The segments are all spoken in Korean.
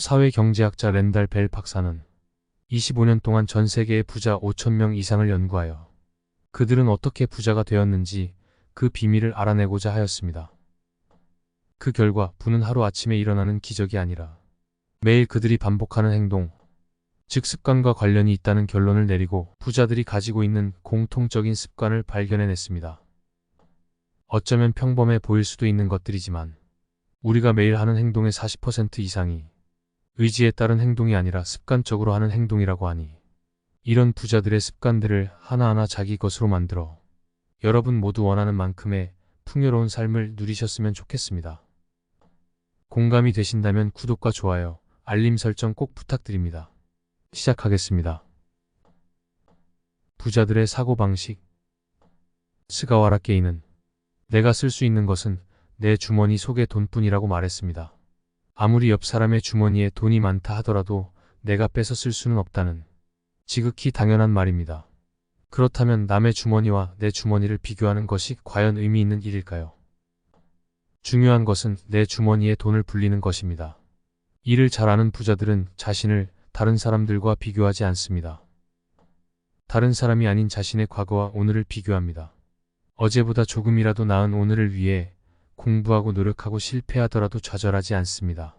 사회경제학자 렌달 벨 박사는 25년 동안 전 세계의 부자 5,000명 이상을 연구하여 그들은 어떻게 부자가 되었는지 그 비밀을 알아내고자 하였습니다. 그 결과 부는 하루아침에 일어나는 기적이 아니라 매일 그들이 반복하는 행동, 즉 습관과 관련이 있다는 결론을 내리고 부자들이 가지고 있는 공통적인 습관을 발견해냈습니다. 어쩌면 평범해 보일 수도 있는 것들이지만 우리가 매일 하는 행동의 40% 이상이 의지에 따른 행동이 아니라 습관적으로 하는 행동이라고 하니 이런 부자들의 습관들을 하나하나 자기 것으로 만들어 여러분 모두 원하는 만큼의 풍요로운 삶을 누리셨으면 좋겠습니다. 공감이 되신다면 구독과 좋아요, 알림 설정 꼭 부탁드립니다. 시작하겠습니다. 부자들의 사고방식. 스가와라 게이는 내가 쓸 수 있는 것은 내 주머니 속의 돈뿐이라고 말했습니다. 아무리 옆 사람의 주머니에 돈이 많다 하더라도 내가 뺏어 쓸 수는 없다는 지극히 당연한 말입니다. 그렇다면 남의 주머니와 내 주머니를 비교하는 것이 과연 의미 있는 일일까요? 중요한 것은 내 주머니에 돈을 불리는 것입니다. 이를 잘 아는 부자들은 자신을 다른 사람들과 비교하지 않습니다. 다른 사람이 아닌 자신의 과거와 오늘을 비교합니다. 어제보다 조금이라도 나은 오늘을 위해 공부하고 노력하고 실패하더라도 좌절하지 않습니다.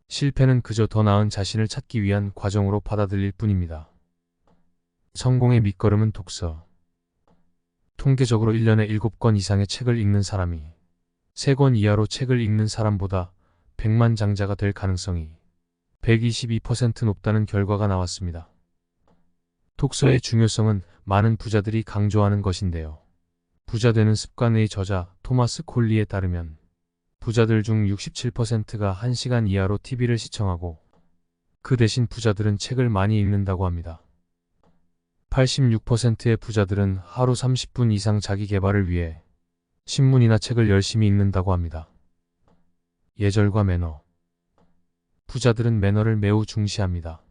실패는 그저 더 나은 자신을 찾기 위한 과정으로 받아들일 뿐입니다. 성공의 밑거름은 독서. 통계적으로 1년에 7권 이상의 책을 읽는 사람이 3권 이하로 책을 읽는 사람보다 백만장자가 될 가능성이 122% 높다는 결과가 나왔습니다. 독서의 중요성은 많은 부자들이 강조하는 것인데요. 부자 되는 습관의 저자 토마스 콜리에 따르면 부자들 중 67%가 1시간 이하로 TV를 시청하고 그 대신 부자들은 책을 많이 읽는다고 합니다. 86%의 부자들은 하루 30분 이상 자기 개발을 위해 신문이나 책을 열심히 읽는다고 합니다. 예절과 매너. 부자들은 매너를 매우 중시합니다.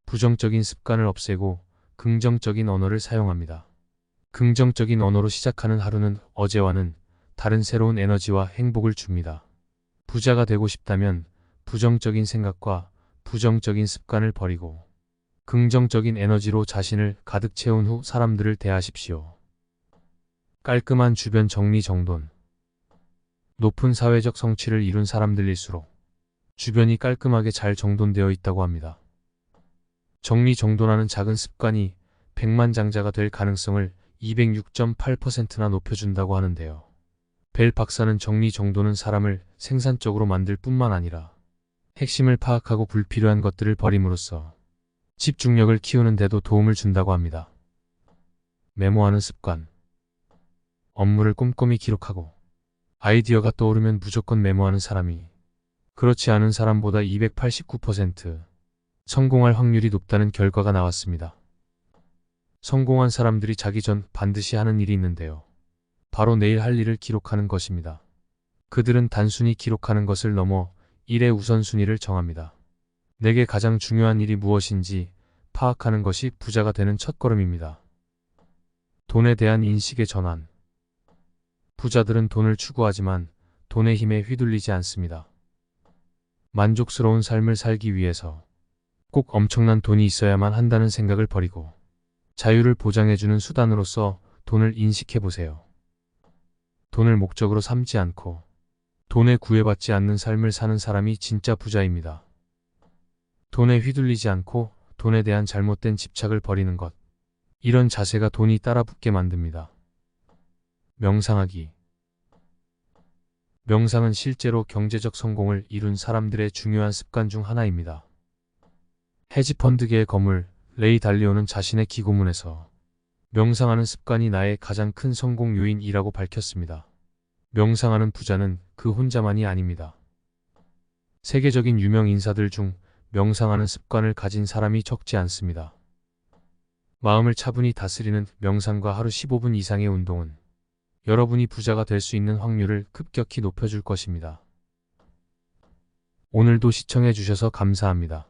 부정적인 습관을 없애고 긍정적인 언어를 사용합니다. 긍정적인 언어로 시작하는 하루는 어제와는 다른 새로운 에너지와 행복을 줍니다. 부자가 되고 싶다면 부정적인 생각과 부정적인 습관을 버리고 긍정적인 에너지로 자신을 가득 채운 후 사람들을 대하십시오. 깔끔한 주변 정리정돈. 높은 사회적 성취를 이룬 사람들일수록 주변이 깔끔하게 잘 정돈되어 있다고 합니다. 정리정돈하는 작은 습관이 백만장자가 될 가능성을 206.8%나 높여준다고 하는데요. 벨 박사는 정리정돈은 사람을 생산적으로 만들 뿐만 아니라 핵심을 파악하고 불필요한 것들을 버림으로써 집중력을 키우는 데도 도움을 준다고 합니다. 메모하는 습관. 업무를 꼼꼼히 기록하고 아이디어가 떠오르면 무조건 메모하는 사람이 그렇지 않은 사람보다 289% 성공할 확률이 높다는 결과가 나왔습니다. 성공한 사람들이 자기 전 반드시 하는 일이 있는데요. 바로 내일 할 일을 기록하는 것입니다. 그들은 단순히 기록하는 것을 넘어 일의 우선순위를 정합니다. 내게 가장 중요한 일이 무엇인지 파악하는 것이 부자가 되는 첫걸음입니다. 돈에 대한 인식의 전환. 부자들은 돈을 추구하지만 돈의 힘에 휘둘리지 않습니다. 만족스러운 삶을 살기 위해서 꼭 엄청난 돈이 있어야만 한다는 생각을 버리고 자유를 보장해주는 수단으로서 돈을 인식해보세요. 돈을 목적으로 삼지 않고 돈에 구애받지 않는 삶을 사는 사람이 진짜 부자입니다. 돈에 휘둘리지 않고 돈에 대한 잘못된 집착을 버리는 것. 이런 자세가 돈이 따라붙게 만듭니다. 명상하기. 명상은 실제로 경제적 성공을 이룬 사람들의 중요한 습관 중 하나입니다. 헤지펀드계의 거물 레이 달리오는 자신의 기고문에서 명상하는 습관이 나의 가장 큰 성공 요인이라고 밝혔습니다. 명상하는 부자는 그 혼자만이 아닙니다. 세계적인 유명 인사들 중 명상하는 습관을 가진 사람이 적지 않습니다. 마음을 차분히 다스리는 명상과 하루 15분 이상의 운동은 여러분이 부자가 될 수 있는 확률을 급격히 높여줄 것입니다. 오늘도 시청해 주셔서 감사합니다.